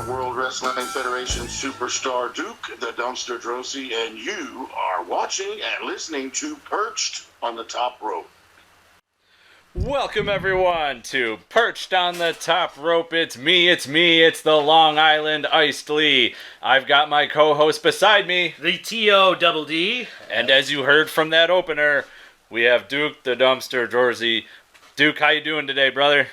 World Wrestling Federation superstar Duke, the Dumpster Droese, and you are watching and listening to Perched on the Top Rope. Welcome everyone to Perched on the Top Rope. It's me, it's the Long Island Iced Lee. I've got my co-host beside me, the T.O.D.D. And as you heard from that opener, we have Duke, the Dumpster Droese. Duke, how you doing today, brother?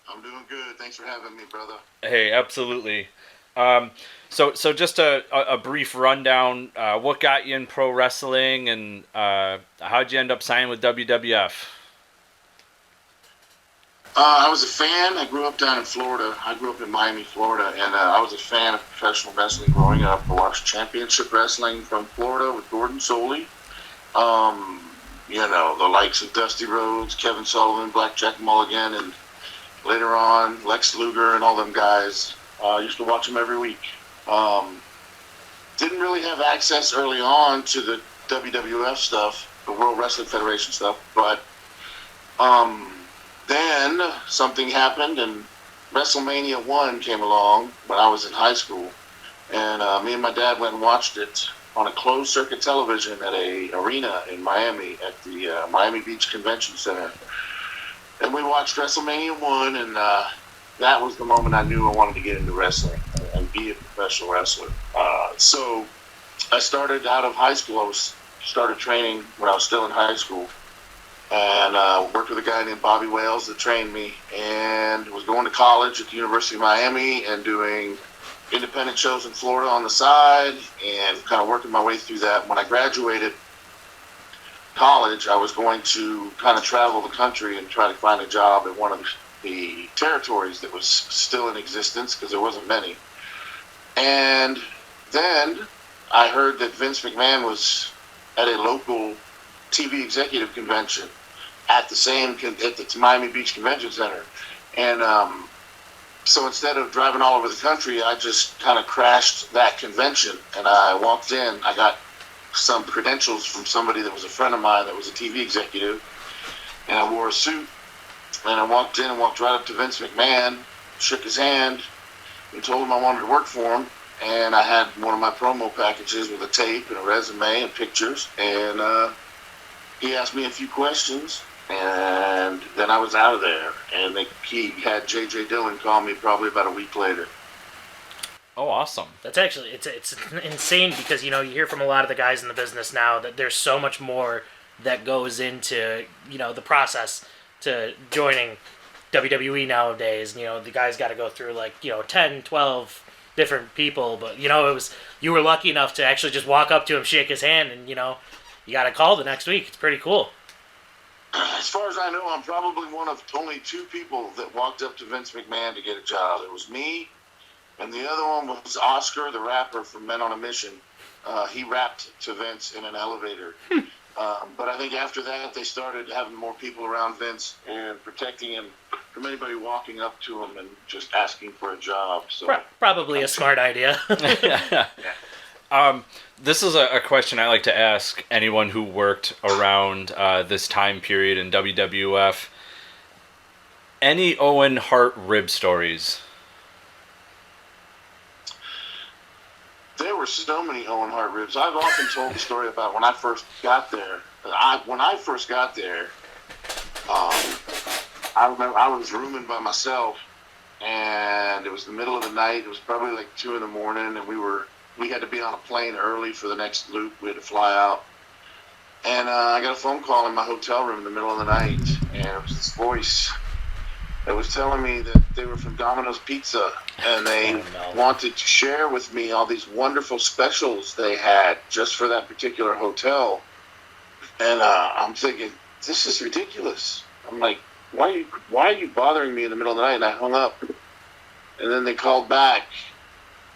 I'm doing good. Thanks for having me, brother. Hey, absolutely. So just a brief rundown. What got you in pro wrestling, and how'd you end up signing with WWF? I was a fan. I grew up down in Florida. I grew up in Miami, Florida, and I was a fan of professional wrestling growing up. I watched championship wrestling from Florida with Gordon Soley. The likes of Dusty Rhodes, Kevin Sullivan, Blackjack Mulligan, and later on, Lex Luger and all them guys. I used to watch them every week. Didn't really have access early on to the WWF stuff, the World Wrestling Federation stuff, but then something happened and WrestleMania 1 came along when I was in high school. And me and my dad went and watched it on a closed circuit television at a arena in Miami at the Miami Beach Convention Center. And we watched WrestleMania 1, and that was the moment I knew I wanted to get into wrestling and be a professional wrestler. So I started out of high school. Started training when I was still in high school, and worked with a guy named Bobby Wales that trained me, and was going to college at the University of Miami and doing independent shows in Florida on the side and kind of working my way through that. When I graduated college, I was going to kind of travel the country and try to find a job in one of the territories that was still in existence, because there wasn't many. And then I heard that Vince McMahon was at a local TV executive convention at the Miami Beach Convention Center. And so instead of driving all over the country, I just kind of crashed that convention, and I walked in. I got some credentials from somebody that was a friend of mine that was a TV executive, and I wore a suit, and I walked in and walked right up to Vince McMahon, shook his hand, and told him I wanted to work for him. And I had one of my promo packages with a tape and a resume and pictures, and he asked me a few questions, and then I was out of there. And he had J.J. Dillon call me probably about a week later. Oh, awesome. That's actually, it's insane, because, you hear from a lot of the guys in the business now that there's so much more that goes into, the process to joining WWE nowadays. The guys got to go through 10, 12 different people, but, you were lucky enough to actually just walk up to him, shake his hand, and, you got a call the next week. It's pretty cool. As far as I know, I'm probably one of only two people that walked up to Vince McMahon to get a job. It was me, and the other one was Oscar, the rapper from Men on a Mission. He rapped to Vince in an elevator. But I think after that, they started having more people around Vince and protecting him from anybody walking up to him and just asking for a job. So probably a smart idea. This is a question I like to ask anyone who worked around this time period in WWF. Any Owen Hart rib stories? There were so many Owen Hart ribs. I've often told the story about when I first got there. I remember I was rooming by myself, and it was the middle of the night. It was probably like 2 a.m, and we had to be on a plane early for the next loop. We had to fly out, and I got a phone call in my hotel room in the middle of the night, and it was this voice that was telling me that they were from Domino's Pizza, and they wanted to share with me all these wonderful specials they had just for that particular hotel. And I'm thinking, this is ridiculous. I'm like, why are you bothering me in the middle of the night? And I hung up. And then they called back,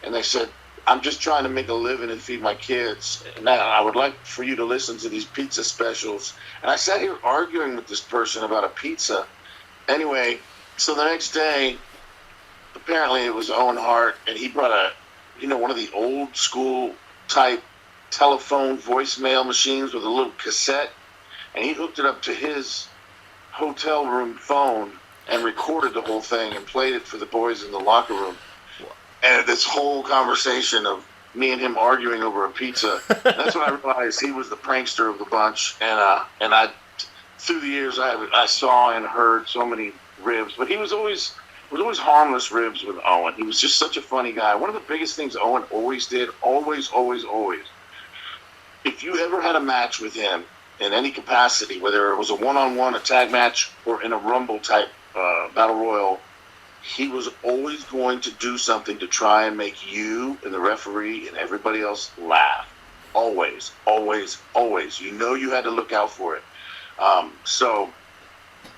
and they said, I'm just trying to make a living and feed my kids. And I would like for you to listen to these pizza specials. And I sat here arguing with this person about a pizza. Anyway, so the next day, apparently it was Owen Hart, and he brought one of the old school type telephone voicemail machines with a little cassette, and he hooked it up to his hotel room phone and recorded the whole thing and played it for the boys in the locker room. And this whole conversation of me and him arguing over a pizza, that's when I realized he was the prankster of the bunch. And I, through the years, I saw and heard so many ribs, but he was always harmless ribs with Owen. He was just such a funny guy. One of the biggest things Owen always did, always, if you ever had a match with him in any capacity, whether it was a one-on-one, a tag match, or in a Rumble type battle royal, he was always going to do something to try and make you and the referee and everybody else laugh. Always. You know you had to look out for it. So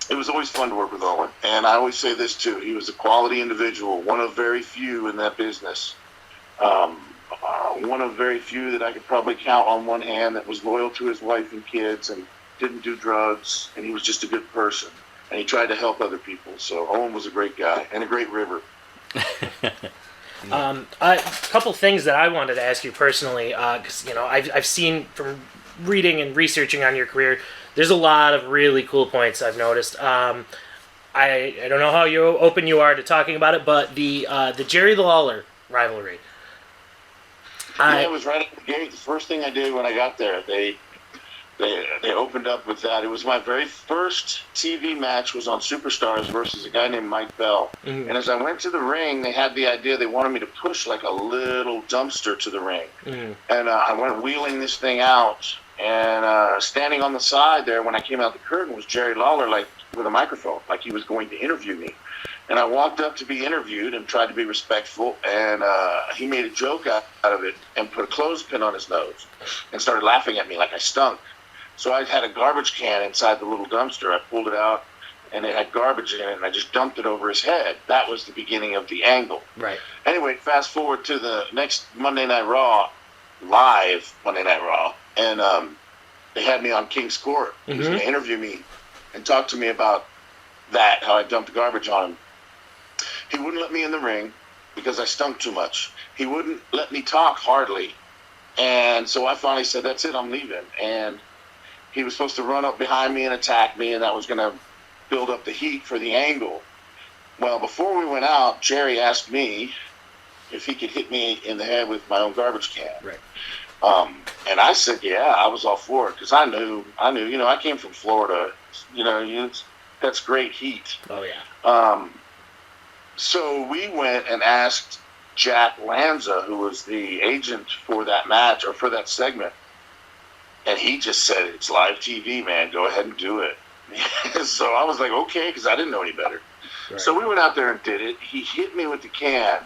it was always fun to work with Owen. And I always say this too, he was a quality individual, one of very few in that business. One of very few that I could probably count on one hand that was loyal to his wife and kids and didn't do drugs, and he was just a good person. And he tried to help other people. So Owen was a great guy and a great river. A couple things that I wanted to ask you personally, because I've seen from reading and researching on your career, there's a lot of really cool points I've noticed. I don't know how open you are to talking about it, but the Jerry Lawler rivalry. Yeah, it was right at the gate. The first thing I did when I got there, they opened up with that. It was my very first TV match was on Superstars versus a guy named Mike Bell. Mm-hmm. And as I went to the ring, they had the idea they wanted me to push like a little dumpster to the ring. Mm-hmm. And I went wheeling this thing out. And standing on the side there when I came out the curtain was Jerry Lawler, like with a microphone, like he was going to interview me. And I walked up to be interviewed and tried to be respectful, and he made a joke out of it and put a clothespin on his nose and started laughing at me like I stunk. So I had a garbage can inside the little dumpster. I pulled it out, and it had garbage in it, and I just dumped it over his head. That was the beginning of the angle. Right. Anyway, fast forward to the next Monday Night Raw, live Monday Night Raw, and they had me on King's Court. He was going to interview me and talk to me about that, how I dumped garbage on him. He wouldn't let me in the ring because I stunk too much. He wouldn't let me talk hardly. And so I finally said, that's it, I'm leaving. And he was supposed to run up behind me and attack me, and that was going to build up the heat for the angle. Well, before we went out, Jerry asked me if he could hit me in the head with my own garbage can. Right. And I said, yeah, I was all for it because I knew, I came from Florida. That's great heat. Oh, yeah. So we went and asked Jack Lanza, who was the agent for that match or for that segment. And he just said, it's live TV, man. Go ahead and do it. So I was like, okay, because I didn't know any better. Right. So we went out there and did it. He hit me with the can,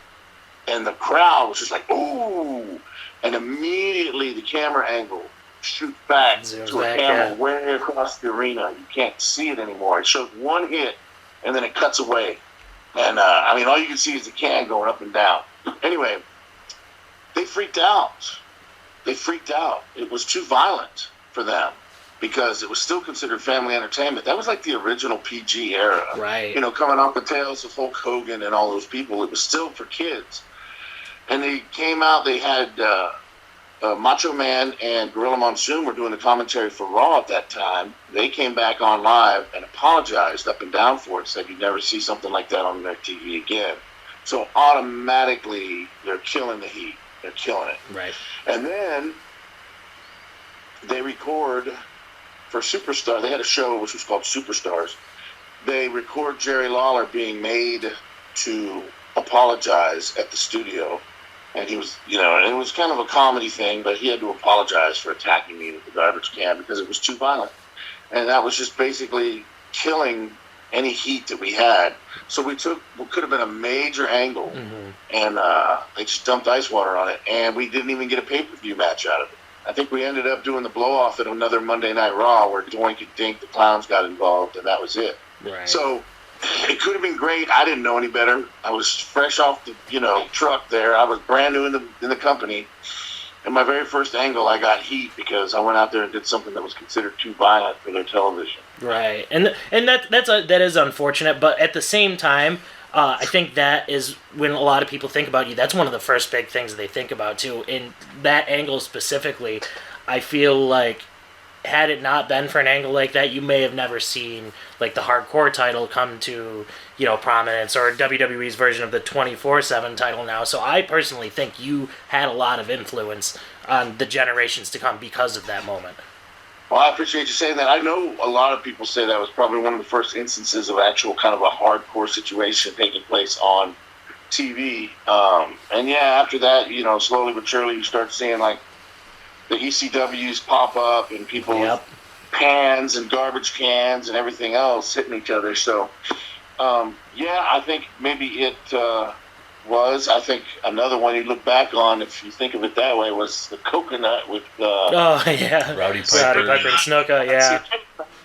and the crowd was just like, ooh. And immediately the camera angle shoots back to a camera way across the arena. You can't see it anymore. It shows one hit, and then it cuts away. And, all you can see is the can going up and down. Anyway, they freaked out. It was too violent for them because it was still considered family entertainment. That was like the original PG era. Right. Coming off the tails of Hulk Hogan and all those people. It was still for kids. And they came out, they had Macho Man and Gorilla Monsoon were doing the commentary for Raw at that time. They came back on live and apologized up and down for it, said you'd never see something like that on their TV again. So automatically, they're killing the heat. They're killing it. Right. And then they record for Superstar. They had a show which was called Superstars. They record Jerry Lawler being made to apologize at the studio. And he was, and it was kind of a comedy thing, but he had to apologize for attacking me with the garbage can because it was too violent. And that was just basically killing any heat that we had. So we took what could have been a major angle, and they just dumped ice water on it, and we didn't even get a pay-per-view match out of it. I think we ended up doing the blow-off at another Monday Night Raw where Doink and Dink, the clowns, got involved, and that was it. Right. So it could have been great. I didn't know any better. I was fresh off the truck there. I was brand new in the company. And my very first angle, I got heat because I went out there and did something that was considered too violent for their television. Right, and that is unfortunate. But at the same time, I think that is when a lot of people think about you. That's one of the first big things they think about too. In that angle specifically, I feel like had it not been for an angle like that, you may have never seen like the hardcore title come to, you know, prominence, or WWE's version of the 24/7 title now. So I personally think you had a lot of influence on the generations to come because of that moment. Well, I appreciate you saying that. I know a lot of people say that was probably one of the first instances of actual kind of a hardcore situation taking place on TV. And yeah, after that, you know, slowly but surely you start seeing like the ECWs pop up and people with pans and garbage cans and everything else hitting each other. So, yeah, I think maybe it was. I think another one you look back on, if you think of it that way, was the coconut with oh yeah, Rowdy Piper and Snuka. Yeah,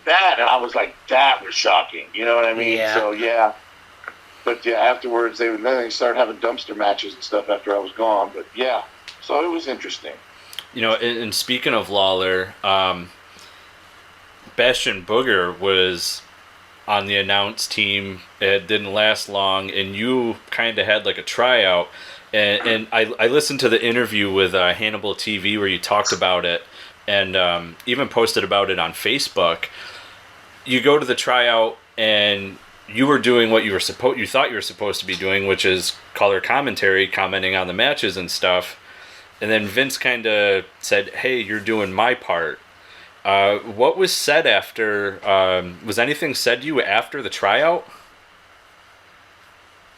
that, and I was like, that was shocking. You know what I mean? Yeah. So yeah. But yeah, afterwards then they started having dumpster matches and stuff after I was gone. But yeah, so it was interesting. You know, and speaking of Lawler, Bastion Booger was on the announce team. It didn't last long, and you kind of had like a tryout. And I listened to the interview with Hannibal TV where you talked about it, and even posted about it on Facebook. You go to the tryout, and you were doing what you thought you were supposed to be doing, which is color commentary, commenting on the matches and stuff. And then Vince kind of said, "Hey, you're doing my part." What was said after? Was anything said to you after the tryout?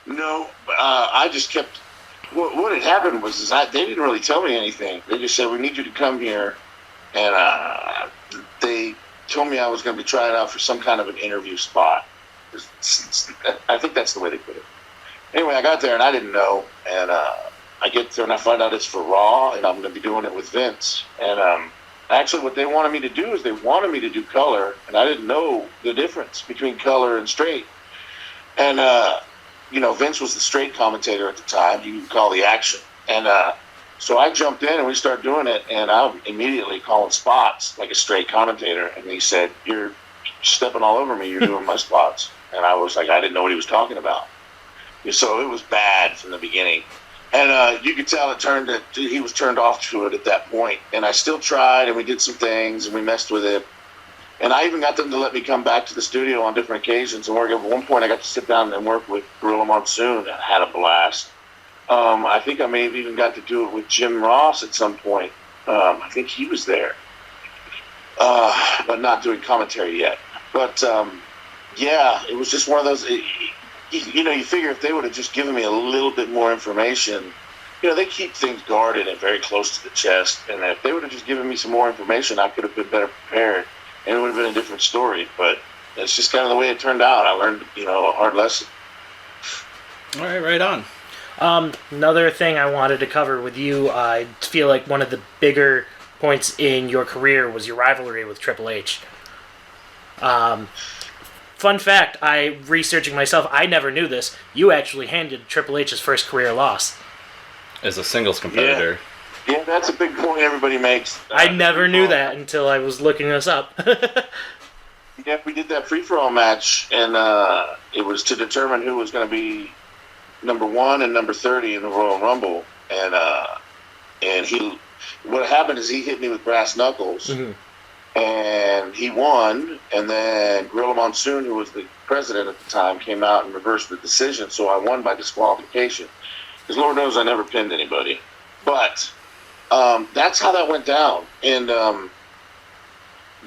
No, I just kept. What had happened was they didn't really tell me anything. They just said, "We need you to come here," and they told me I was going to be trying out for some kind of an interview spot. I think that's the way they put it. Anyway, I got there and I didn't know, and I get there and I find out it's for Raw, and I'm going to be doing it with Vince. And actually, what they wanted me to do is they wanted me to do color, and I didn't know the difference between color and straight. And you know, Vince was the straight commentator at the time. You could call the action, and so I jumped in and we started doing it, and I'm immediately calling spots like a straight commentator. And he said, "You're stepping all over me. You're doing my spots." And I was like, I didn't know what he was talking about. So it was bad from the beginning. And you could tell he was turned off to it at that point. And I still tried, and we did some things, and we messed with it. And I even got them to let me come back to the studio on different occasions and work. At one point, I got to sit down and work with Gorilla Monsoon, and I had a blast. I think I may have even got to do it with Jim Ross at some point. I think he was there, but not doing commentary yet. But yeah, it was just one of those. You know, you figure if they would have just given me a little bit more information, you know, they keep things guarded and very close to the chest. And if they would have just given me some more information, I could have been better prepared, and it would have been a different story. But it's just kind of the way it turned out. I learned, you know, a hard lesson. All right, right on. Another thing I wanted to cover with you, I feel like one of the bigger points in your career was your rivalry with Triple H. Fun fact, researching myself, I never knew this. You actually handed Triple H's first career loss. As a singles competitor. Yeah, that's a big point everybody makes. I never knew that until I was looking this up. Yeah, we did that free-for-all match, and it was to determine who was going to be number 1 and number 30 in the Royal Rumble. And what happened is he hit me with brass knuckles. Mm-hmm. And he won, and then Gorilla Monsoon, who was the president at the time, came out and reversed the decision, so I won by disqualification. Because Lord knows I never pinned anybody. But that's how that went down. And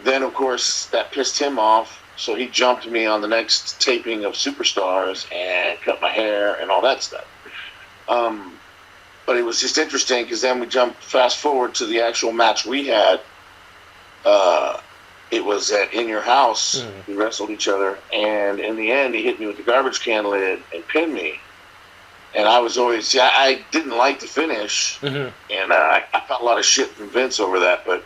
then, of course, that pissed him off, so he jumped me on the next taping of Superstars and cut my hair and all that stuff. But it was just interesting, because then we jumped fast forward to the actual match we had. It was at In Your House. We wrestled each other, and in the end, he hit me with the garbage can lid and pinned me. And I was always, I didn't like the finish, and I got a lot of shit from Vince over that, but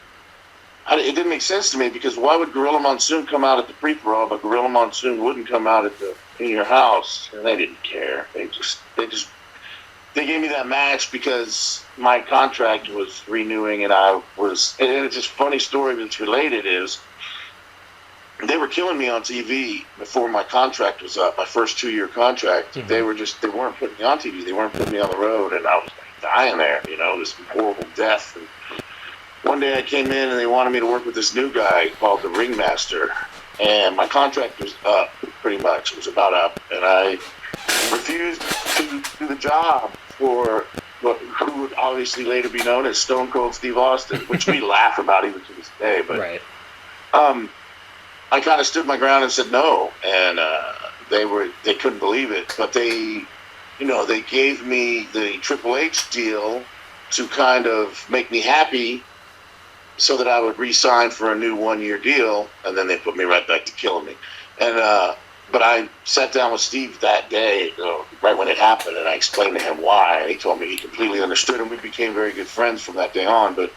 it didn't make sense to me, because why would Gorilla Monsoon come out at the pre-pro, but Gorilla Monsoon wouldn't come out at the In Your House? And they didn't care. They gave me that match because my contract was renewing, and and it's just a funny story that's related is they were killing me on TV before my contract was up, my first 2-year contract. Mm-hmm. They weren't putting me on TV. They weren't putting me on the road, and I was like dying there, you know, this horrible death. And one day I came in and they wanted me to work with this new guy called the Ringmaster, and my contract was up, pretty much. It was about up, and I refused to do the job for who would obviously later be known as Stone Cold Steve Austin, which we laugh about even to this day. But Right. I kind of stood my ground and said no, and they couldn't believe it, but they gave me the Triple H deal to kind of make me happy, so that I would re-sign for a new 1-year deal, and then they put me right back to killing me. And but I sat down with Steve that day, right when it happened, and I explained to him why. And he told me he completely understood, and we became very good friends from that day on. But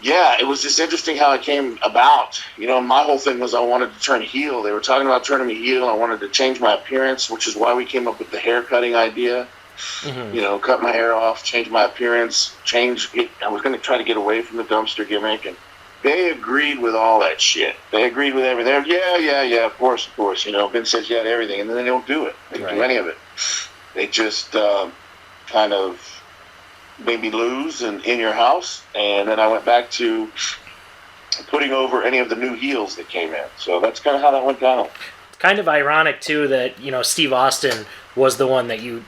yeah, it was just interesting how it came about. My whole thing was I wanted to turn heel. They were talking about turning me heel. I wanted to change my appearance, which is why we came up with the hair cutting idea. Mm-hmm. Cut my hair off, change my appearance, change it. I was going to try to get away from the dumpster gimmick, and they agreed with all that shit. They agreed with everything. Yeah, of course. Vince says yeah to everything, and then they don't do it. They don't do any of it. They just kind of made me lose in your house, and then I went back to putting over any of the new heels that came in. So that's kind of how that went down. It's kind of ironic, too, that, Steve Austin was the one that you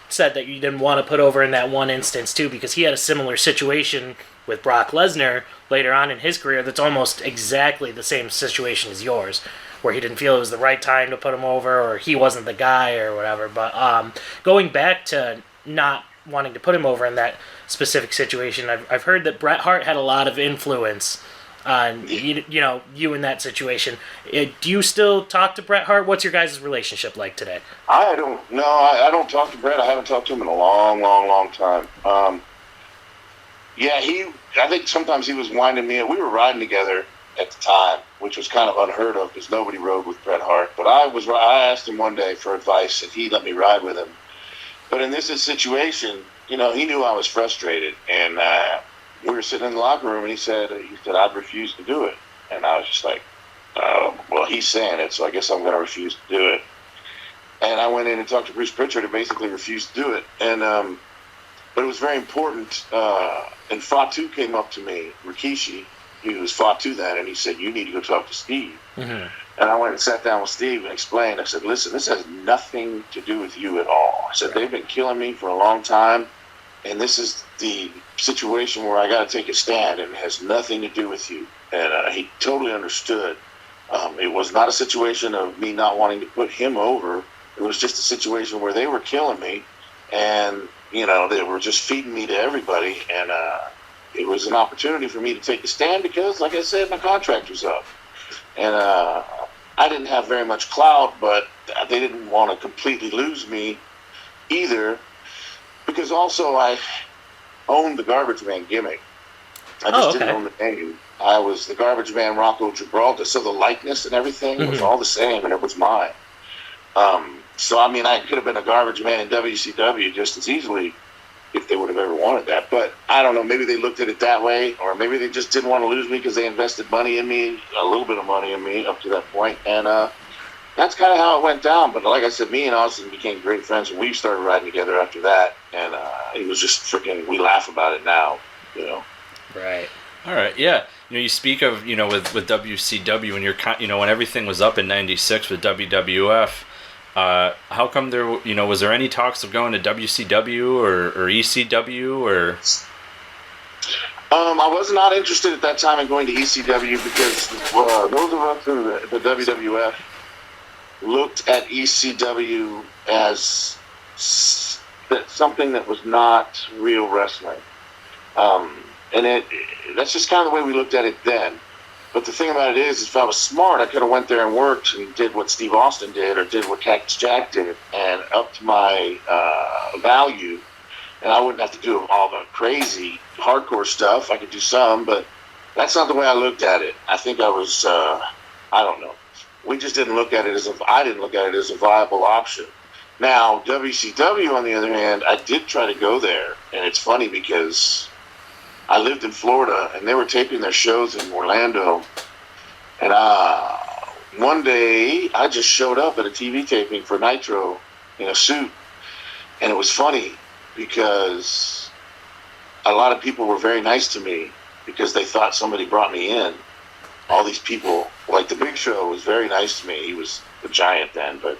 said that you didn't want to put over in that one instance, too, because he had a similar situation with Brock Lesnar later on in his career that's almost exactly the same situation as yours, where he didn't feel it was the right time to put him over, or he wasn't the guy or whatever. But going back to not wanting to put him over in that specific situation, I've heard that Bret Hart had a lot of influence on you in that situation. Do you still talk to Bret Hart? What's your guys' relationship like today? I don't talk to Bret. I haven't talked to him in a long time. I think sometimes he was winding me up. We were riding together at the time, which was kind of unheard of because nobody rode with Bret Hart. But I asked him one day for advice, and he let me ride with him. But in this situation, he knew I was frustrated, and we were sitting in the locker room, and he said I'd refuse to do it, and I was just like, well, he's saying it, so I guess I'm going to refuse to do it. And I went in and talked to Bruce Pritchard and basically refused to do it, and but it was very important. And Fatu came up to me, Rikishi, he was Fatu then, and he said, "You need to go talk to Steve." Mm-hmm. And I went and sat down with Steve and explained. I said, "Listen, this has nothing to do with you at all." I said, "They've been killing me for a long time, and this is the situation where I got to take a stand, and it has nothing to do with you." And he totally understood. It was not a situation of me not wanting to put him over. It was just a situation where they were killing me, and they were just feeding me to everybody, and it was an opportunity for me to take a stand because, like I said, my contract was up. And I didn't have very much clout, but they didn't want to completely lose me either, because also I owned the Garbage Man gimmick. I just didn't own the name. I was the Garbage Man Rocco Gibraltar, so the likeness and everything was all the same, and it was mine. So, I could have been a Garbage Man in WCW just as easily if they would have ever wanted that. But I don't know, maybe they looked at it that way, or maybe they just didn't want to lose me because they invested money in me, a little bit of money in me up to that point. And that's kind of how it went down. But like I said, me and Austin became great friends, and we started riding together after that. And it was just freaking, we laugh about it now, Right. All right, yeah. You speak of, with WCW, when when everything was up in '96 with WWF. How come there? Was there any talks of going to WCW or ECW or? I was not interested at that time in going to ECW because those of us in the WWF looked at ECW as something that was not real wrestling, and that's just kind of the way we looked at it then. But the thing about it is if I was smart, I could have went there and worked and did what Steve Austin did or did what Cactus Jack did and upped my value. And I wouldn't have to do all the crazy hardcore stuff. I could do some, but that's not the way I looked at it. I think I was, I don't know. We just didn't look at it I didn't look at it as a viable option. Now, WCW, on the other hand, I did try to go there. And it's funny because I lived in Florida, and they were taping their shows in Orlando. And one day, I just showed up at a TV taping for Nitro in a suit. And it was funny because a lot of people were very nice to me because they thought somebody brought me in. All these people, like the Big Show, was very nice to me. He was a giant then, but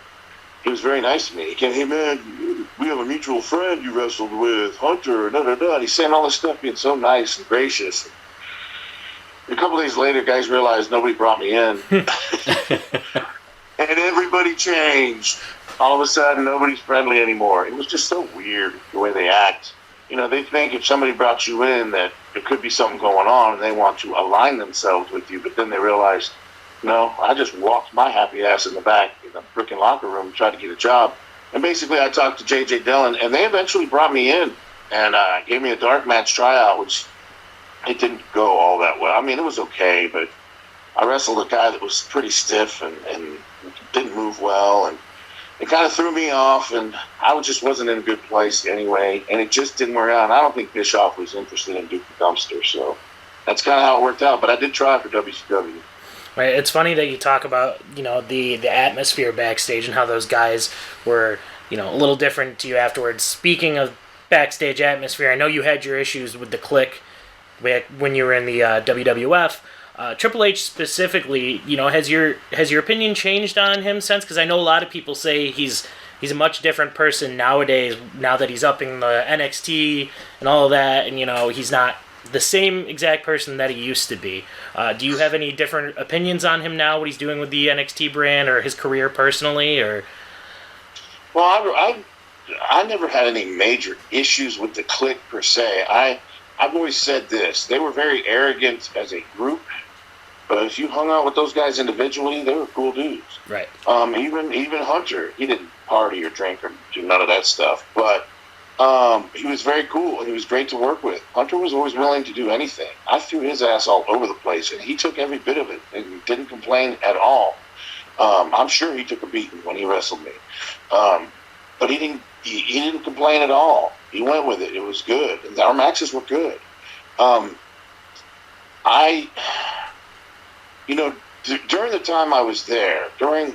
he was very nice to me. He came, hey man, we have a mutual friend you wrestled with, Hunter, And he's saying all this stuff, being so nice and gracious. A couple days later, guys realized nobody brought me in. And everybody changed. All of a sudden, nobody's friendly anymore. It was just so weird the way they act. You know, they think if somebody brought you in that there could be something going on and they want to align themselves with you, but then they realize, no, I just walked my happy ass in the back in the freaking locker room and tried to get a job. And basically, I talked to J.J. Dillon, and they eventually brought me in and gave me a dark match tryout, which it didn't go all that well. I mean, it was okay, but I wrestled a guy that was pretty stiff and didn't move well, and it kind of threw me off, and I just wasn't in a good place anyway, and it just didn't work out. And I don't think Bischoff was interested in Duke the Dumpster, so that's kind of how it worked out. But I did try for WCW. Right. It's funny that you talk about, you know, the atmosphere backstage and how those guys were, you know, a little different to you afterwards. Speaking of backstage atmosphere, I know you had your issues with the Clique when you were in the WWF. Triple H specifically, you know, has your opinion changed on him since? Because I know a lot of people say he's a much different person nowadays. Now that he's upping the NXT and all of that, and you know, he's not the same exact person that he used to be. Do you have any different opinions on him now? What he's doing with the NXT brand or his career personally, or? Well, I never had any major issues with the Clique per se. I've always said this: they were very arrogant as a group. But if you hung out with those guys individually, they were cool dudes. Right. Even Hunter, he didn't party or drink or do none of that stuff. But he was very cool and he was great to work with. Hunter was always willing to do anything. I threw his ass all over the place, and he took every bit of it and didn't complain at all. I'm sure he took a beating when he wrestled me, but he didn't complain at all. He went with it. It was good. And our matches were good. You know, during the time I was there,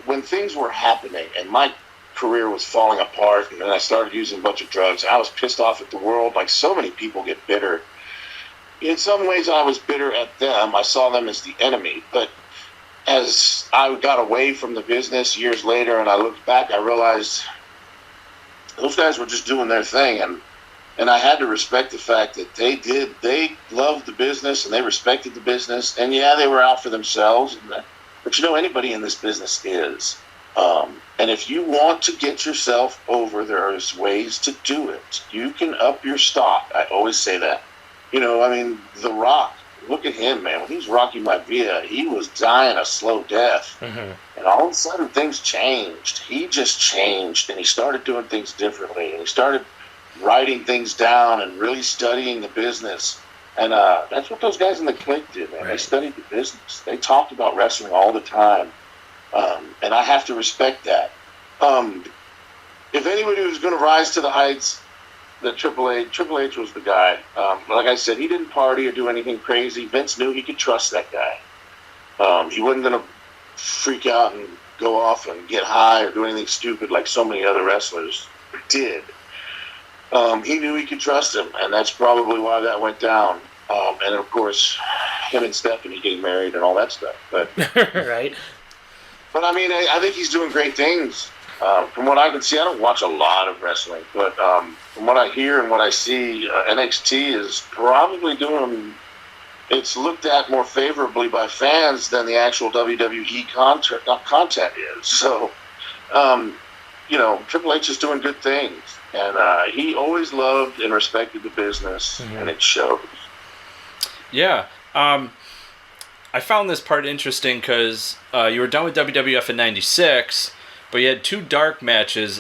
when things were happening and my career was falling apart and then I started using a bunch of drugs, I was pissed off at the world. Like so many people get bitter. In some ways I was bitter at them. I saw them as the enemy. But as I got away from the business years later and I looked back, I realized those guys were just doing their thing. And I had to respect the fact that they loved the business and they respected the business. And yeah, they were out for themselves. But you know, anybody in this business is. And if you want to get yourself over, there is ways to do it. You can up your stock. I always say that. You know, I mean, The Rock, look at him, man. When he was Rocky Maivia, he was dying a slow death. Mm-hmm. And all of a sudden, things changed. He just changed, and he started doing things differently. And he started writing things down and really studying the business. And that's what those guys in the Clique did, man. Right. They studied the business. They talked about wrestling all the time. And I have to respect that. If anybody was going to rise to the heights, Triple H was the guy. Like I said, he didn't party or do anything crazy. Vince knew he could trust that guy. He wasn't going to freak out and go off and get high or do anything stupid like so many other wrestlers did. He knew he could trust him, and that's probably why that went down. And of course, him and Stephanie getting married and all that stuff. But right. But I mean, I think he's doing great things. From what I can see, I don't watch a lot of wrestling, but from what I hear and what I see, NXT is probably doing. It's looked at more favorably by fans than the actual WWE content is. So, you know, Triple H is doing good things. And he always loved and respected the business, mm-hmm. and it shows. Yeah. I found this part interesting because you were done with WWF in 96, but you had two dark matches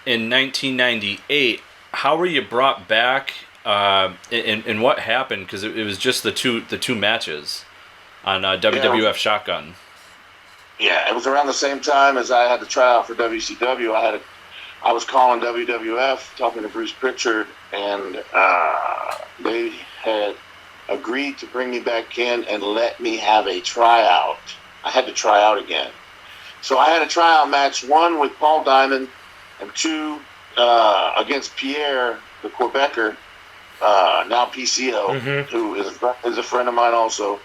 in 1998. How were you brought back, and what happened? Because it was just the two matches on WWF Shotgun. Yeah, it was around the same time as I had to try out for WCW. I was calling WWF, talking to Bruce Pritchard, and they had agreed to bring me back in and let me have a tryout. I had to try out again. So I had a tryout match, one with Paul Diamond, and two against Pier, the Quebecer. now PCO, who is a friend of mine also,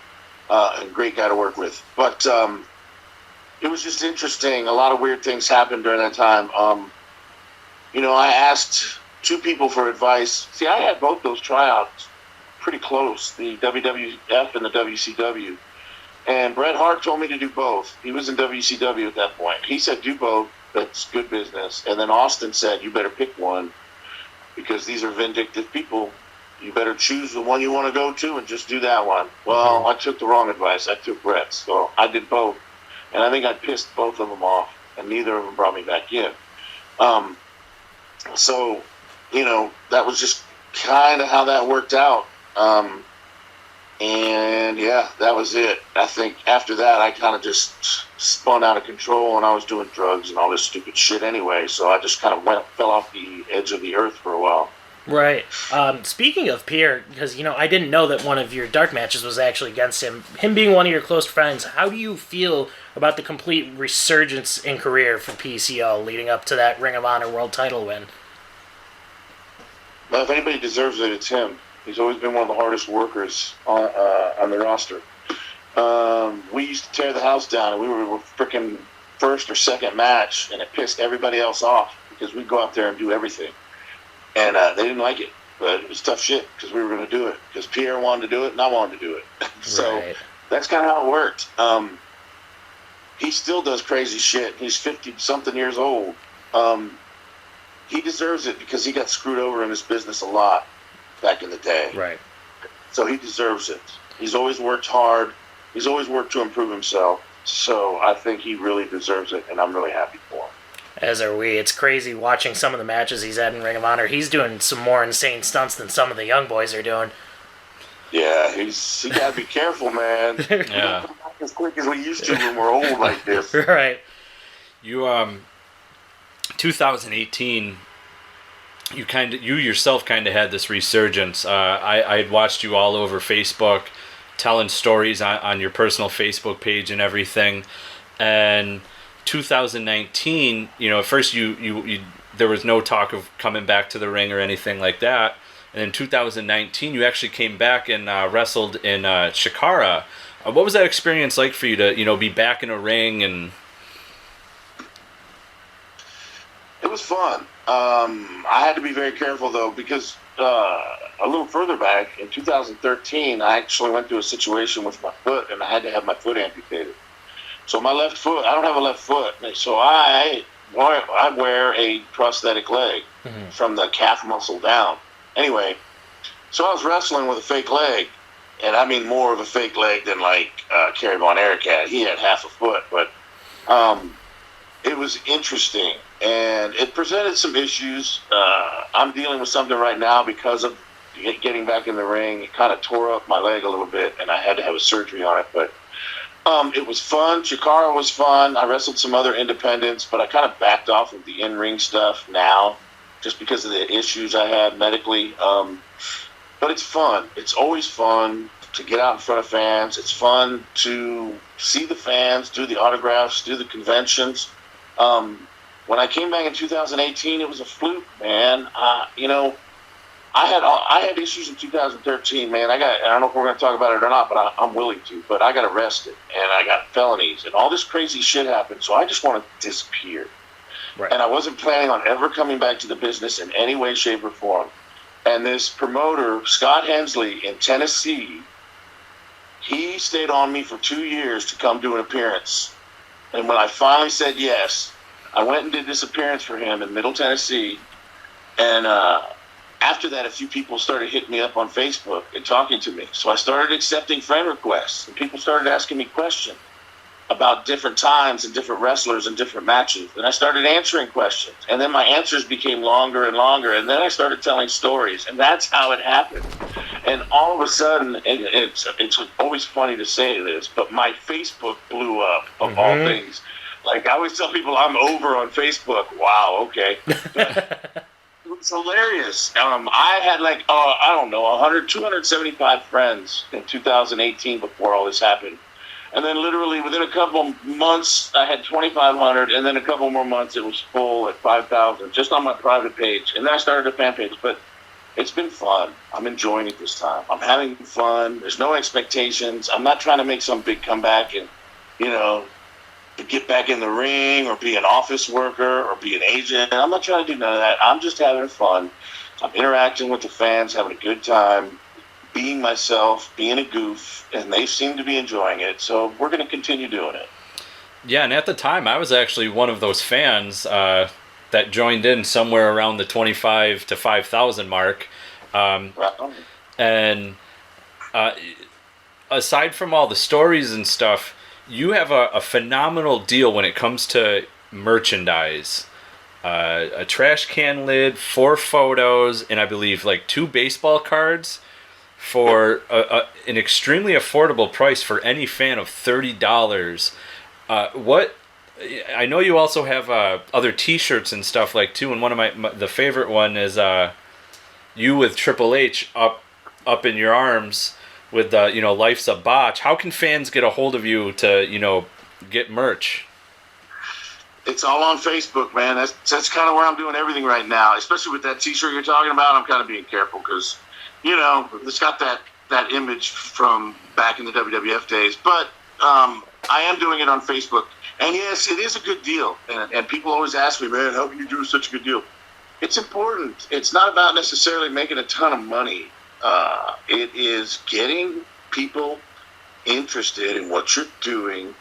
and a great guy to work with. But it was just interesting. A lot of weird things happened during that time. I asked 2 people for advice. See, I had both those tryouts pretty close, the WWF and the WCW. And Bret Hart told me to do both. He was in WCW at that point. He said, do both. That's good business. And then Austin said, you better pick one because these are vindictive people. You better choose the one you want to go to and just do that one. Well, I took the wrong advice. I took Bret's. So I did both. And I think I pissed both of them off, and neither of them brought me back in. So, that was just kind of how that worked out. And yeah, that was it. I think after that, I kind of just spun out of control, and I was doing drugs and all this stupid shit anyway. So I just kind of fell off the edge of the earth for a while. Right. Speaking of Pier, because, I didn't know that one of your dark matches was actually against him. Him being one of your close friends, how do you feel about the complete resurgence in career for PCO leading up to that Ring of Honor World title win? Well, if anybody deserves it, it's him. He's always been one of the hardest workers on the roster. We used to tear the house down, and we were freaking first or second match, and it pissed everybody else off because we'd go out there and do everything. And they didn't like it, but it was tough shit because we were going to do it. Because Pier wanted to do it, and I wanted to do it. So that's kind of how it worked. He still does crazy shit. He's 50-something years old. He deserves it because he got screwed over in this business a lot back in the day. Right. So he deserves it. He's always worked hard. He's always worked to improve himself. So I think he really deserves it, and I'm really happy for him. As are we. It's crazy watching some of the matches he's had in Ring of Honor. He's doing some more insane stunts than some of the young boys are doing. Yeah, he gotta be careful, man. Yeah. We don't come back as quick as we used to when we're old like this. Right. You 2018, you yourself kind of had this resurgence. I had watched you all over Facebook, telling stories on your personal Facebook page and everything, and 2019, at first you there was no talk of coming back to the ring or anything like that. And in 2019, you actually came back and wrestled in Shikara. What was that experience like for you to, be back in a ring? And it was fun. I had to be very careful though because a little further back in 2013, I actually went through a situation with my foot, and I had to have my foot amputated. So my left foot, I don't have a left foot, so I wear a prosthetic leg from the calf muscle down. Anyway, so I was wrestling with a fake leg, and I mean more of a fake leg than like Kerry Von Erich had. He had half a foot, but it was interesting, and it presented some issues. I'm dealing with something right now because of getting back in the ring. It kind of tore up my leg a little bit, and I had to have a surgery on it, but it was fun. Chikara was fun. I wrestled some other independents, but I kind of backed off of the in-ring stuff now just because of the issues I had medically. But it's fun. It's always fun to get out in front of fans. It's fun to see the fans, do the autographs, do the conventions. When I came back in 2018, it was a fluke, man. I had issues in 2013, man. I don't know if we're going to talk about it or not, but I'm willing to. But I got arrested, and I got felonies, and all this crazy shit happened. So I just want to disappear. Right. And I wasn't planning on ever coming back to the business in any way, shape, or form. And this promoter, Scott Hensley in Tennessee, he stayed on me for 2 years to come do an appearance. And when I finally said yes, I went and did this appearance for him in Middle Tennessee. And after that, a few people started hitting me up on Facebook and talking to me. So I started accepting friend requests, and people started asking me questions about different times and different wrestlers and different matches. And I started answering questions. And then my answers became longer and longer. And then I started telling stories. And that's how it happened. And all of a sudden, it's always funny to say this, but my Facebook blew up, of all things. Like, I always tell people I'm over on Facebook. Wow, okay. It was hilarious. I had 275 friends in 2018 before all this happened. And then literally within a couple months, I had 2,500, and then a couple more months, it was full at 5,000, just on my private page. And then I started a fan page. But It's been fun. I'm enjoying it this time. I'm having fun. There's no expectations. I'm not trying to make some big comeback and, you know, to get back in the ring or be an office worker or be an agent. I'm not trying to do none of that. I'm just having fun. I'm interacting with the fans, having a good time, being myself, being a goof, and they seem to be enjoying it. So we're going to continue doing it. Yeah, and at the time, I was actually one of those fans that joined in somewhere around the 25 to 5,000 mark. And aside from all the stories and stuff, you have a phenomenal deal when it comes to merchandise. A trash can lid, 4 photos, and I believe like 2 baseball cards for an extremely affordable price for any fan of $30. What I know you also have other T-shirts and stuff like too, and one of the favorite one is you with Triple H up in your arms with Life's a Botch. How can fans get a hold of you to get merch? It's all on Facebook, man. That's kind of where I'm doing everything right now, especially with that T-shirt you're talking about. I'm kind of being careful because it's got that image from back in the WWF days, but I am doing it on Facebook. And yes, it is a good deal. And people always ask me, man, how can you do such a good deal? It's important. It's not about necessarily making a ton of money. It is getting people interested in what you're doing.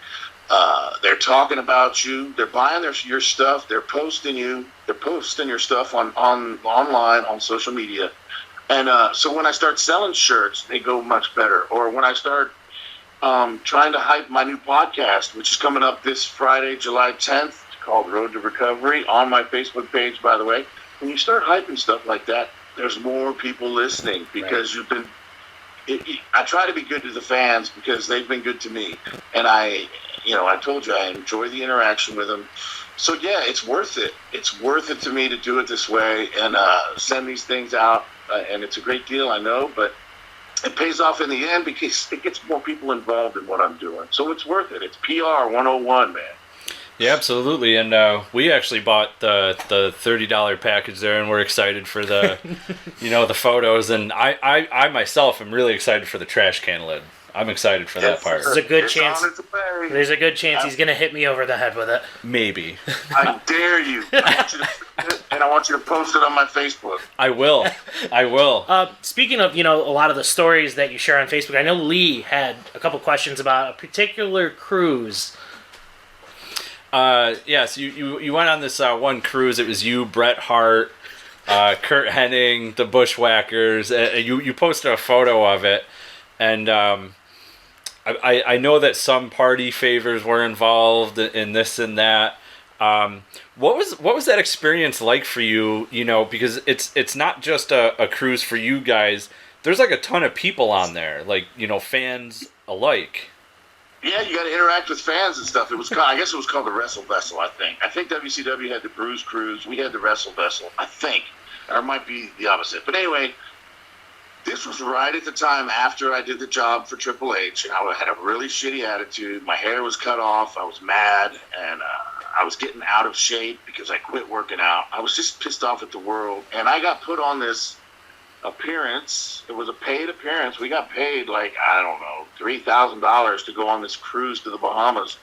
They're talking about you. They're buying your stuff. They're posting you. They're posting your stuff online, on social media. And so when I start selling shirts, they go much better. Or when I start trying to hype my new podcast, which is coming up this Friday, July 10th, called Road to Recovery, on my Facebook page, by the way. When you start hyping stuff like that, there's more people listening because right. I try to be good to the fans because they've been good to me. And I told you I enjoy the interaction with them. So yeah, it's worth it. It's worth it to me to do it this way and send these things out. And it's a great deal, I know, but it pays off in the end because it gets more people involved in what I'm doing. So it's worth it. It's PR 101, man. Yeah, absolutely. And we actually bought the $30 package there, and we're excited for the the photos. And I myself am really excited for the trash can lid. I'm excited for that part. There's a good chance. There's a good chance he's gonna hit me over the head with it. Maybe. I dare you. I want you to post it on my Facebook. I will. Speaking of a lot of the stories that you share on Facebook, I know Lee had a couple questions about a particular cruise. Yes, you went on this one cruise. It was you, Bret Hart, Kurt Hennig, the Bushwhackers. You posted a photo of it, and I know that some party favors were involved in this and that. What was that experience like for you? Because it's not just a cruise for you guys. There's like a ton of people on there, like fans alike. Yeah, you got to interact with fans and stuff. I guess it was called the Wrestle Vessel. I think WCW had the Bruise Cruise. We had the Wrestle Vessel. I think, or it might be the opposite. But anyway. This was right at the time after I did the job for Triple H, and I had a really shitty attitude. My hair was cut off. I was mad, and I was getting out of shape because I quit working out. I was just pissed off at the world, and I got put on this appearance. It was a paid appearance. We got paid like, I don't know, $3,000 to go on this cruise to the Bahamas.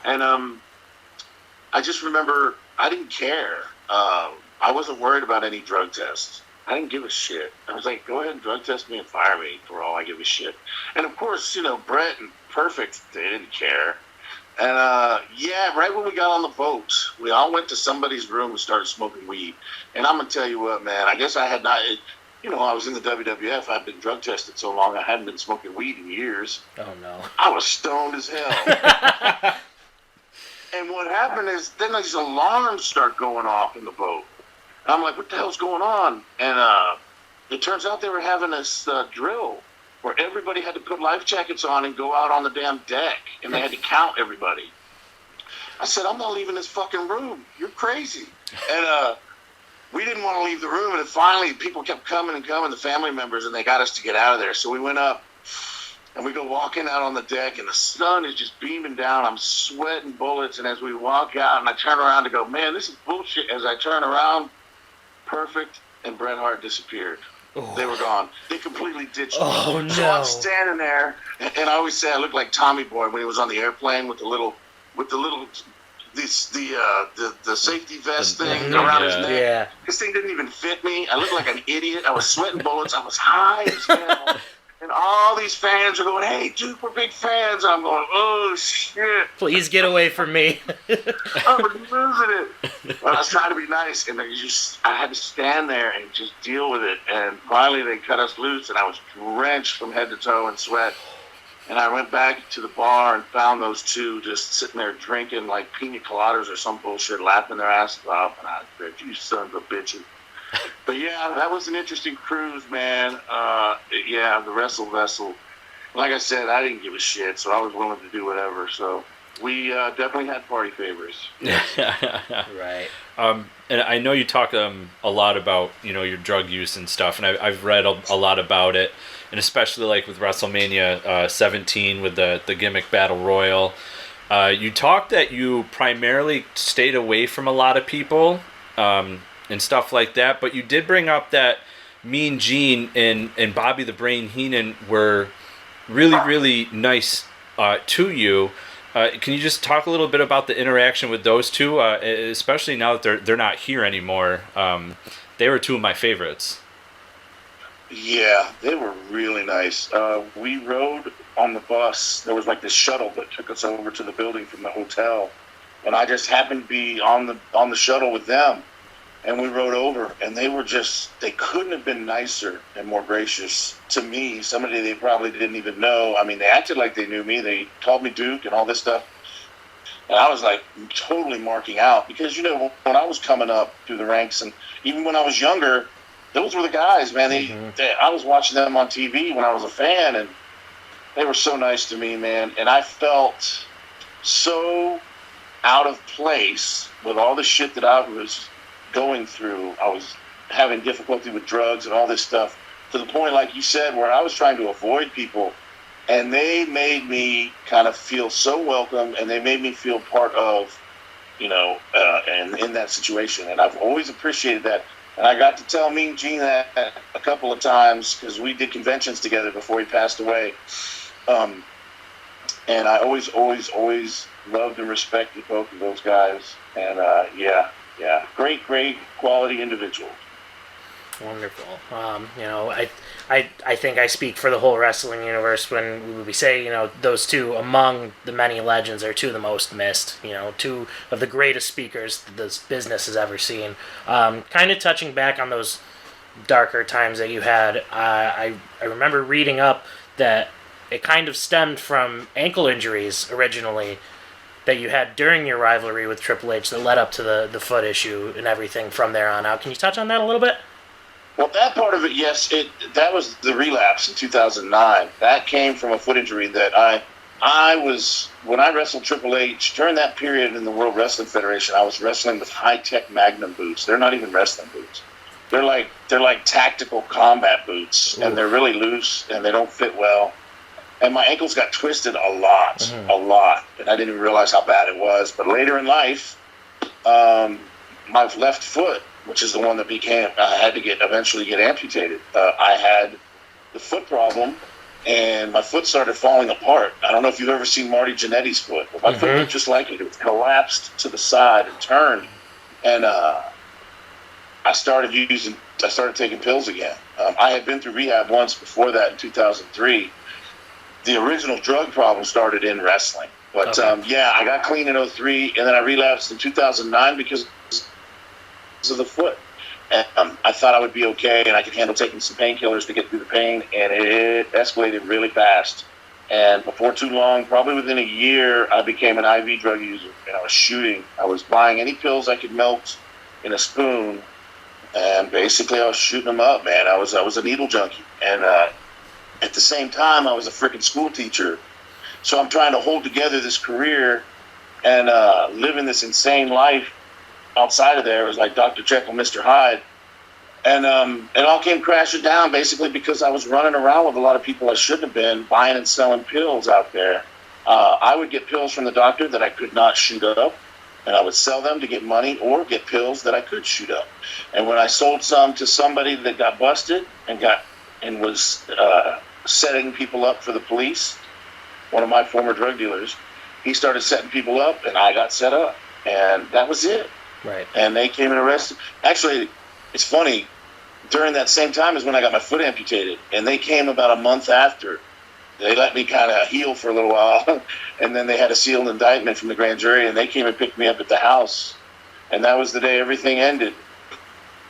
And I just remember I didn't care. I wasn't worried about any drug tests. I didn't give a shit. I was like, go ahead and drug test me and fire me for all I give a shit. And of course, Brett and Perfect, they didn't care. And right when we got on the boat, we all went to somebody's room and started smoking weed. And I'm going to tell you what, man, I guess I had not, I was in the WWF. I'd been drug tested so long, I hadn't been smoking weed in years. Oh, no. I was stoned as hell. And what happened is then these alarms start going off in the boat. I'm like, what the hell's going on? And it turns out they were having this drill where everybody had to put life jackets on and go out on the damn deck, and they had to count everybody. I said, I'm not leaving this fucking room. You're crazy. And we didn't want to leave the room, and then finally people kept coming and coming, the family members, and they got us to get out of there. So we went up, and we go walking out on the deck, and the sun is just beaming down. I'm sweating bullets, and as we walk out, and I turn around to go, man, this is bullshit. As I turn around, Perfect and Bret Hart disappeared. They were gone. They completely ditched me. Oh, So no. I'm standing there, and I always say I look like Tommy Boy when he was on the airplane with the little, the safety vest thing around his neck. Yeah. This thing didn't even fit me. I looked like an idiot. I was sweating bullets. I was high as hell. And all these fans are going, "Hey, Duke, we're big fans." I'm going, "Oh, shit. Please get away from me. I was losing it." But I was trying to be nice, and I had to stand there and just deal with it. And finally, they cut us loose, and I was drenched from head to toe in sweat. And I went back to the bar and found those two just sitting there drinking like pina coladas or some bullshit, laughing their asses off. And I said, "You sons of bitches." But yeah, that was an interesting cruise, man. Yeah, the Wrestle Vessel. Like I said, I didn't give a shit, so I was willing to do whatever. So we definitely had party favors. Right. And I know you talk a lot about your drug use and stuff, and I've read a lot about it, and especially like with WrestleMania 17 with the gimmick battle royal. You talked that you primarily stayed away from a lot of people. And stuff like that, but you did bring up that Mean Gene and Bobby the Brain Heenan were really, really nice to you. Can you just talk a little bit about the interaction with those two, especially now that they're not here anymore? They were two of my favorites. Yeah, they were really nice. We rode on the bus. There was like this shuttle that took us over to the building from the hotel, and I just happened to be on the shuttle with them. And we rode over, and they couldn't have been nicer and more gracious to me, somebody they probably didn't even know. I mean, they acted like they knew me. They called me Duke and all this stuff. And I was like totally marking out because, when I was coming up through the ranks, and even when I was younger, those were the guys, man. I was watching them on TV when I was a fan, and they were so nice to me, man. And I felt so out of place with all the shit that I was going through. I was having difficulty with drugs and all this stuff to the point, like you said, where I was trying to avoid people, and they made me kind of feel so welcome, and they made me feel part of, and in that situation. And I've always appreciated that. And I got to tell Mean Gene that a couple of times because we did conventions together before he passed away. And I always loved and respected both of those guys. And yeah, great quality individual. Wonderful. I think I speak for the whole wrestling universe when we say, those two among the many legends are two of the most missed, two of the greatest speakers this business has ever seen. Kind of touching back on those darker times that you had, I remember reading up that it kind of stemmed from ankle injuries originally that you had during your rivalry with Triple H that led up to the foot issue and everything from there on out. Can you touch on that a little bit? Well, that part of it, yes. That was the relapse in 2009. That came from a foot injury that I was, when I wrestled Triple H, during that period in the World Wrestling Federation, I was wrestling with high-tech Magnum boots. They're not even wrestling boots. They're like tactical combat boots, and they're really loose, and they don't fit well. And my ankles got twisted a lot, and I didn't even realize how bad it was. But later in life, my left foot, which is the one that I had to eventually get amputated. I had the foot problem, and my foot started falling apart. I don't know if you've ever seen Marty Jannetty's foot, but my foot looked just like it. It collapsed to the side and turned, and I started taking pills again. I had been through rehab once before that in 2003. The original drug problem started in wrestling. But, I got clean in 2003, and then I relapsed in 2009 because of the foot. And I thought I would be okay, and I could handle taking some painkillers to get through the pain, and it escalated really fast. And before too long, probably within a year, I became an IV drug user, and I was shooting. I was buying any pills I could melt in a spoon, and basically I was shooting them up, man. I was a needle junkie. And at the same time, I was a freaking school teacher. So I'm trying to hold together this career and living this insane life outside of there. It was like Dr. Jekyll, Mr. Hyde. And it all came crashing down basically because I was running around with a lot of people I shouldn't have been, buying and selling pills out there. I would get pills from the doctor that I could not shoot up. and I would sell them to get money or get pills that I could shoot up. And when I sold some to somebody that got busted and was setting people up for the police, one of my former drug dealers, he started setting people up, and I got set up, and that was it. Right. And they came and arrested. Actually, it's funny. During that same time is when I got my foot amputated, and they came about a month after. They let me kind of heal for a little while, and then they had a sealed indictment from the grand jury, and they came and picked me up at the house, and that was the day everything ended.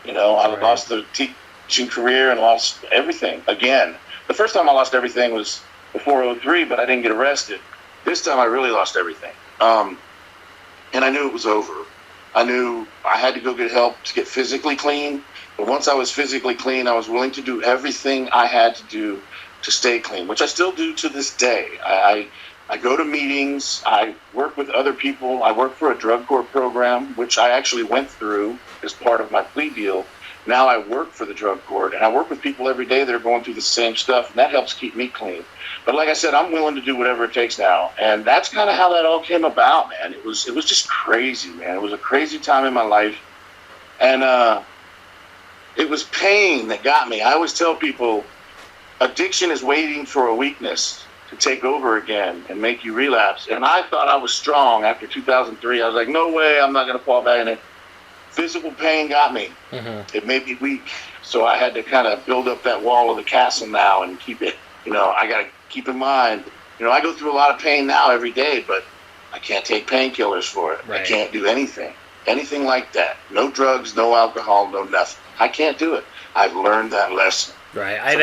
I lost the teaching career and lost everything again. The first time I lost everything was before 2003, but I didn't get arrested. This time I really lost everything, and I knew it was over. I knew I had to go get help to get physically clean, but once I was physically clean, I was willing to do everything I had to do to stay clean, which I still do to this day. I go to meetings, I work with other people, I work for a drug court program, which I actually went through as part of my plea deal. Now I work for the drug court, and I work with people every day that are going through the same stuff, and that helps keep me clean. But like I said, I'm willing to do whatever it takes now, and that's kind of how that all came about, man. It was just crazy, man. It was a crazy time in my life, and it was pain that got me. I always tell people, addiction is waiting for a weakness to take over again and make you relapse. And I thought I was strong after 2003. I was like, no way, I'm not going to fall back in it. Physical pain got me. Mm-hmm. It made me weak. So I had to kind of build up that wall of the castle now and keep it. I got to keep in mind, I go through a lot of pain now every day, but I can't take painkillers for it. Right. I can't do anything like that. No drugs, no alcohol, no nothing. I can't do it. I've learned that lesson. Right. I've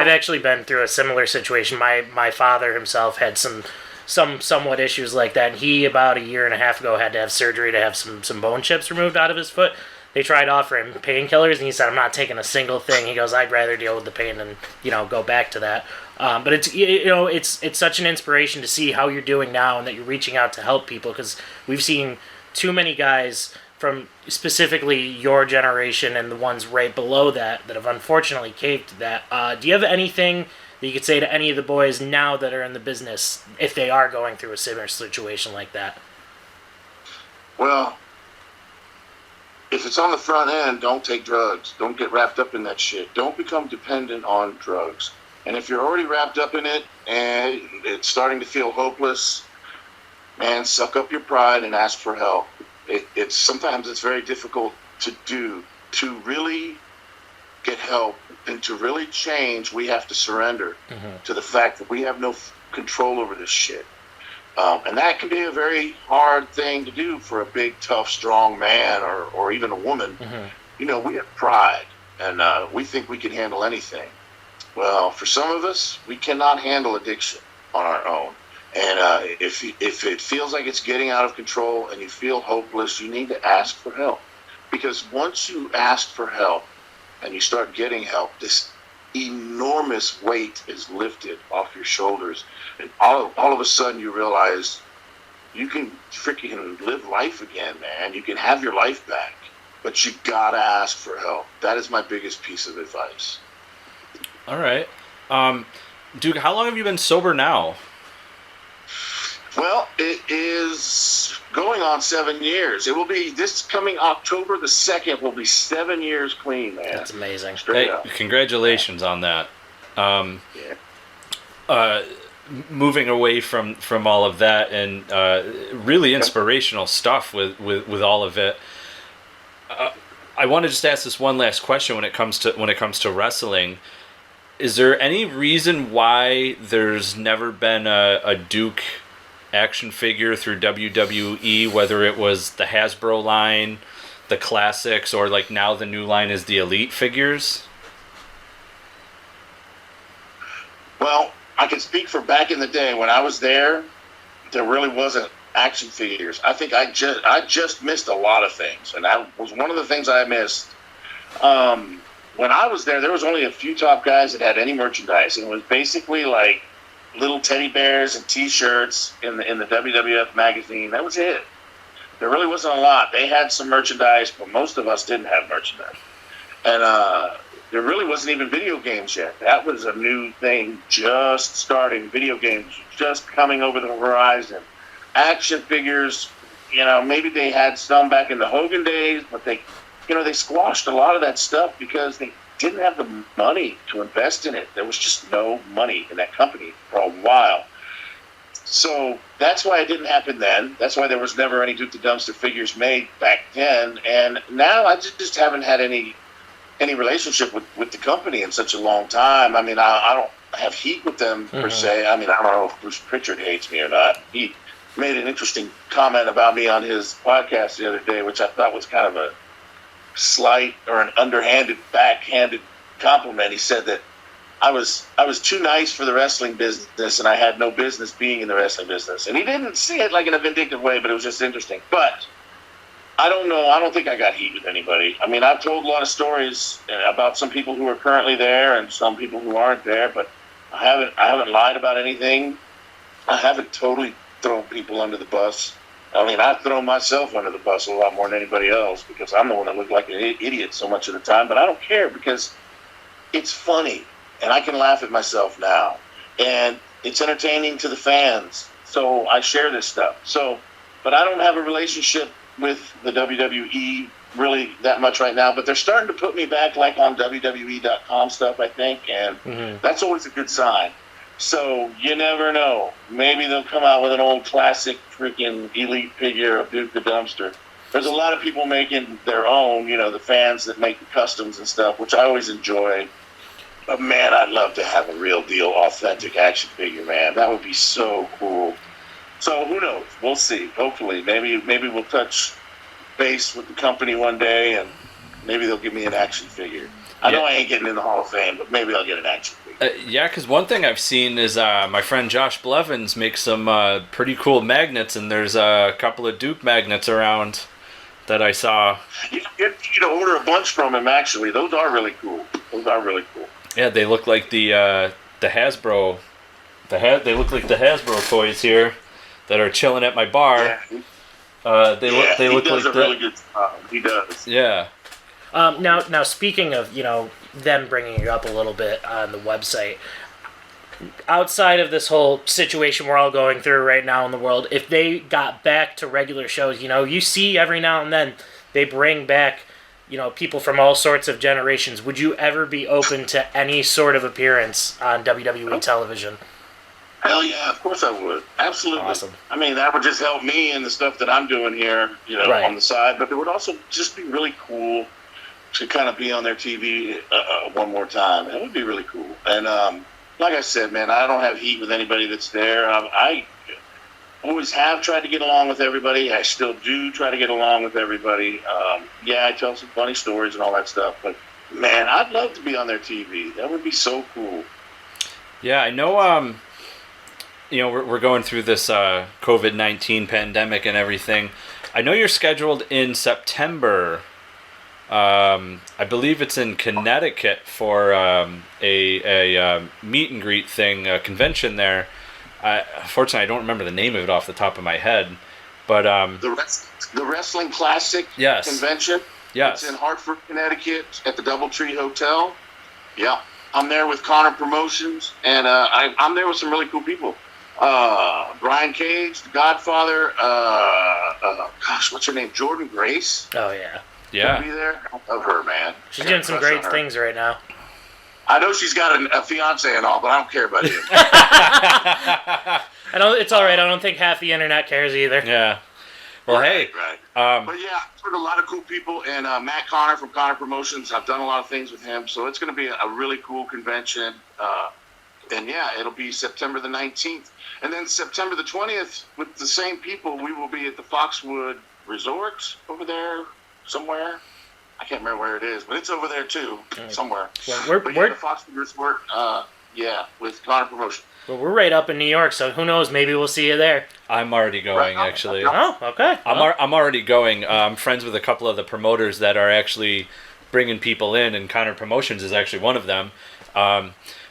actually been through a similar situation. My father himself had some somewhat issues like that. And he, about a year and a half ago, had to have surgery to have some bone chips removed out of his foot. They tried offering painkillers, and he said, "I'm not taking a single thing." He goes, "I'd rather deal with the pain than go back to that." But it's such an inspiration to see how you're doing now and that you're reaching out to help people, because we've seen too many guys from specifically your generation and the ones right below that have unfortunately caved to that. Do you have anything that you could say to any of the boys now that are in the business if they are going through a similar situation like that? Well, if it's on the front end, don't take drugs. Don't get wrapped up in that shit. Don't become dependent on drugs. And if you're already wrapped up in it and it's starting to feel hopeless, man, suck up your pride and ask for help. Sometimes it's very difficult to do. To really get help and to really change, we have to surrender to the fact that we have no control over this shit. And that can be a very hard thing to do for a big, tough, strong man or even a woman. We have pride, and we think we can handle anything. Well, for some of us, we cannot handle addiction on our own. And if it feels like it's getting out of control and you feel hopeless, you need to ask for help. Because once you ask for help and you start getting help, this enormous weight is lifted off your shoulders. And all of a sudden you realize you can freaking live life again, man. You can have your life back. But you gotta ask for help. That is my biggest piece of advice. All right. Duke, how long have you been sober now? Well, it is going on 7 years. It will be this coming October the 2nd will be 7 years clean, man. That's amazing. Straight up. Congratulations on that. Moving away from all of that and really inspirational stuff with all of it. I want to just ask this one last question when it comes to wrestling. Is there any reason why there's never been a Duke action figure through WWE, whether it was the Hasbro line, the classics, or like now the new line is the Elite figures? Well, I can speak for back in the day when I was there really wasn't action figures. I think I just missed a lot of things, and that was one of the things I missed. When I was there was only a few top guys that had any merchandise, and it was basically like little teddy bears and T-shirts in the WWF magazine. That was it. There really wasn't a lot. They had some merchandise, but most of us didn't have merchandise. And there really wasn't even video games yet. That was a new thing just starting. Video games just coming over the horizon. Action figures maybe they had some back in the Hogan days, but they squashed a lot of that stuff because they didn't have the money to invest in it. There was just no money in that company for a while. So that's why it didn't happen then. That's why there was never any Duke the Dumpster figures made back then. And now I just haven't had any relationship with the company in such a long time. I mean, I don't have heat with them per se. I mean, I don't know if Bruce Pritchard hates me or not. He made an interesting comment about me on his podcast the other day, which I thought was kind of a slight or an underhanded, backhanded compliment. He said that I was too nice for the wrestling business and I had no business being in the wrestling business. And he didn't say it like in a vindictive way, but it was just interesting. But I don't know. I don't think I got heat with anybody. I mean, I've told a lot of stories about some people who are currently there and some people who aren't there, but I haven't lied about anything. I haven't totally thrown people under the bus. I mean, I throw myself under the bus a lot more than anybody else because I'm the one that looked like an idiot so much of the time. But I don't care because it's funny. And I can laugh at myself now. And it's entertaining to the fans. So I share this stuff. But I don't have a relationship with the WWE really that much right now. But they're starting to put me back like on WWE.com stuff, I think. And that's always a good sign. So you never know. Maybe they'll come out with an old classic freaking elite figure of Duke the Dumpster. There's a lot of people making their own, the fans that make the customs and stuff, which I always enjoy. But man, I'd love to have a real deal, authentic action figure, man. That would be so cool. So who knows? We'll see. Hopefully, maybe we'll touch base with the company one day, and maybe they'll give me an action figure. I know I ain't getting in the Hall of Fame, but maybe I'll get an action figure. Yeah, because one thing I've seen is my friend Josh Blevins makes some pretty cool magnets, and there's a couple of Duke magnets around that I saw. You need to order a bunch from him, actually. Those are really cool. Yeah, they look like the Hasbro. They look like the Hasbro toys here that are chilling at my bar. Yeah. They look like a really good job. He does. Yeah. Now speaking of them bringing you up a little bit on the website, outside of this whole situation we're all going through right now in the world, if they got back to regular shows, you see every now and then they bring back people from all sorts of generations. Would you ever be open to any sort of appearance on WWE television? Hell yeah, of course I would. Absolutely. Awesome. I mean, that would just help me in the stuff that I'm doing here, Right. on the side. But it would also just be really cool to kind of be on their TV one more time. That would be really cool. And like I said, man, I don't have heat with anybody that's there. I always have tried to get along with everybody. I still do try to get along with everybody. I tell some funny stories and all that stuff. But, man, I'd love to be on their TV. That would be so cool. Yeah, I know, we're going through this COVID-19 pandemic and everything. I know you're scheduled in September. I believe it's in Connecticut for a meet and greet thing, a convention there. Unfortunately, I don't remember the name of it off the top of my head, but the Wrestling Classic convention. Yes, it's in Hartford, Connecticut, at the DoubleTree Hotel. Yeah, I'm there with Connor Promotions, and I'm there with some really cool people. Brian Cage, The Godfather. What's her name? Jordan Grace. Oh yeah. Yeah. Be there. I love her, man. She's doing some great things right now. I know she's got a fiance and all, but I don't care about him. It's all right. I don't think half the internet cares either. Yeah. Well, right. But yeah, I've heard a lot of cool people, and Matt Connor from Connor Promotions. I've done a lot of things with him, so it's going to be a really cool convention. And yeah, it'll be September the 19th, and then September the 20th with the same people. We will be at the Foxwood Resort over there somewhere. I can't remember where it is, but it's over there too, somewhere. Well, we're the Foxwood Resort, with Connor Promotion. Well, we're right up in New York, so who knows? Maybe we'll see you there. I'm already going, actually. Oh, okay. I'm already going. I'm friends with a couple of the promoters that are actually bringing people in, and Connor Promotions is actually one of them.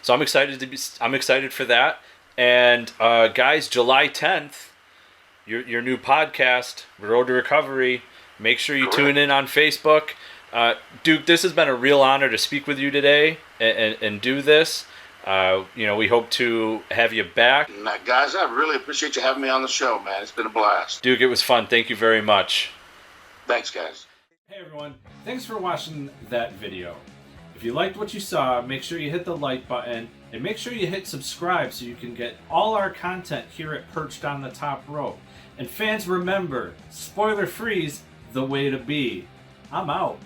So I'm excited for that. And guys, July 10th, your new podcast, Road to Recovery. Make sure you tune in on Facebook. Duke, this has been a real honor to speak with you today and do this. We hope to have you back. And, guys, I really appreciate you having me on the show, man. It's been a blast. Duke, it was fun. Thank you very much. Thanks, guys. Hey everyone, thanks for watching that video. If you liked what you saw, make sure you hit the like button and make sure you hit subscribe so you can get all our content here at Perched on the Top Rope. And fans, remember, spoiler free's the way to be. I'm out.